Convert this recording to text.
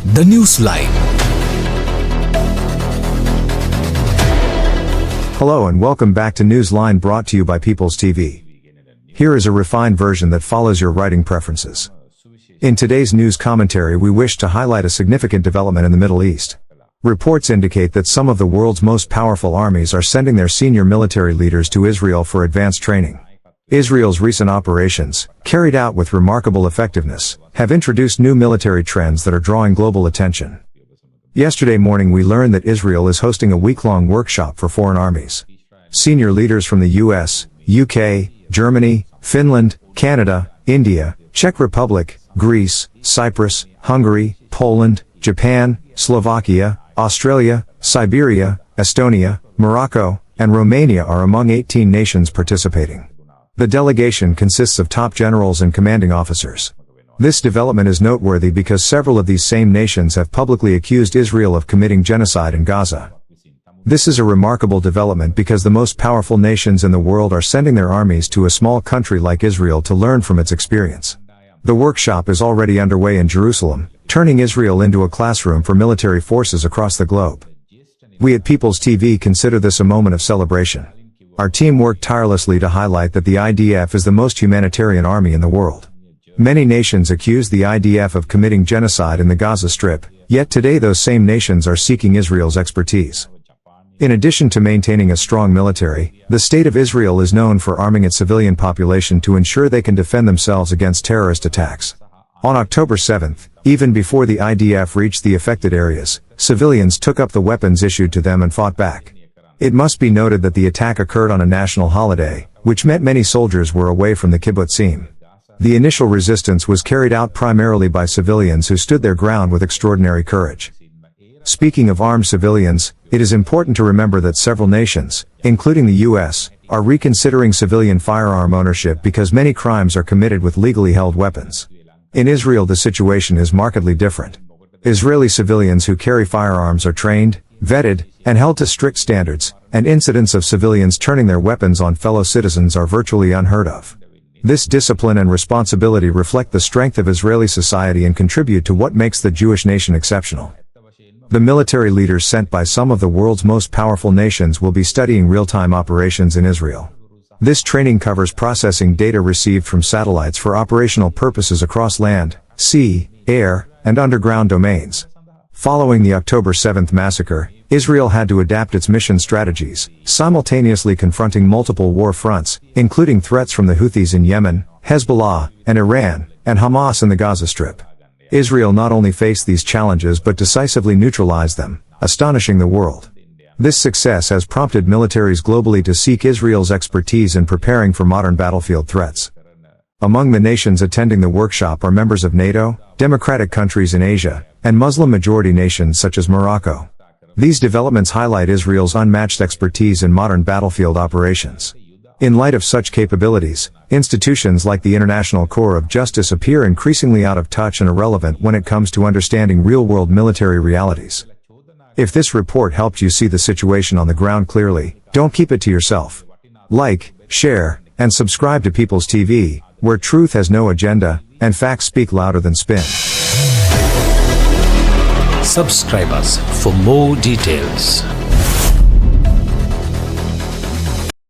The Newsline. Hello and welcome back to Newsline, brought to you by People's TV. Here is a refined version that follows your writing preferences. In today's news commentary, we wish to highlight a significant development in the Middle East. Reports indicate that some of the world's most powerful armies are sending their senior military leaders to Israel for advanced training. Israel's recent operations, carried out with remarkable effectiveness, have introduced new military trends that are drawing global attention. Yesterday morning we learned that Israel is hosting a week-long workshop for foreign armies. Senior leaders from the US, UK, Germany, Finland, Canada, India, Czech Republic, Greece, Cyprus, Hungary, Poland, Japan, Slovakia, Australia, Siberia, Estonia, Morocco, and Romania are among 18 nations participating. The delegation consists of top generals and commanding officers. This development is noteworthy because several of these same nations have publicly accused Israel of committing genocide in Gaza. This is a remarkable development because the most powerful nations in the world are sending their armies to a small country like Israel to learn from its experience. The workshop is already underway in Jerusalem, turning Israel into a classroom for military forces across the globe. We at People's TV consider this a moment of celebration. Our team worked tirelessly to highlight that the IDF is the most humanitarian army in the world. Many nations accuse the IDF of committing genocide in the Gaza Strip, yet today those same nations are seeking Israel's expertise. In addition to maintaining a strong military, the State of Israel is known for arming its civilian population to ensure they can defend themselves against terrorist attacks. On October 7th, even before the IDF reached the affected areas, civilians took up the weapons issued to them and fought back. It must be noted that the attack occurred on a national holiday, which meant many soldiers were away from the kibbutzim. The initial resistance was carried out primarily by civilians who stood their ground with extraordinary courage. Speaking of armed civilians, it is important to remember that several nations, including the US, are reconsidering civilian firearm ownership because many crimes are committed with legally held weapons. In Israel the situation is markedly different. Israeli civilians who carry firearms are trained, vetted, and held to strict standards, and incidents of civilians turning their weapons on fellow citizens are virtually unheard of. This discipline and responsibility reflect the strength of Israeli society and contribute to what makes the Jewish nation exceptional. The military leaders sent by some of the world's most powerful nations will be studying real-time operations in Israel. This training covers processing data received from satellites for operational purposes across land, sea, air, and underground domains. Following the October 7th massacre, Israel had to adapt its mission strategies, simultaneously confronting multiple war fronts, including threats from the Houthis in Yemen, Hezbollah, and Iran, and Hamas in the Gaza Strip. Israel not only faced these challenges but decisively neutralized them, astonishing the world. This success has prompted militaries globally to seek Israel's expertise in preparing for modern battlefield threats. Among the nations attending the workshop are members of NATO, democratic countries in Asia, and Muslim-majority nations such as Morocco. These developments highlight Israel's unmatched expertise in modern battlefield operations. In light of such capabilities, institutions like the International Court of Justice appear increasingly out of touch and irrelevant when it comes to understanding real-world military realities. If this report helped you see the situation on the ground clearly, don't keep it to yourself. Like, share, and subscribe to People's TV, where truth has no agenda, and facts speak louder than spin. Subscribe us for more details.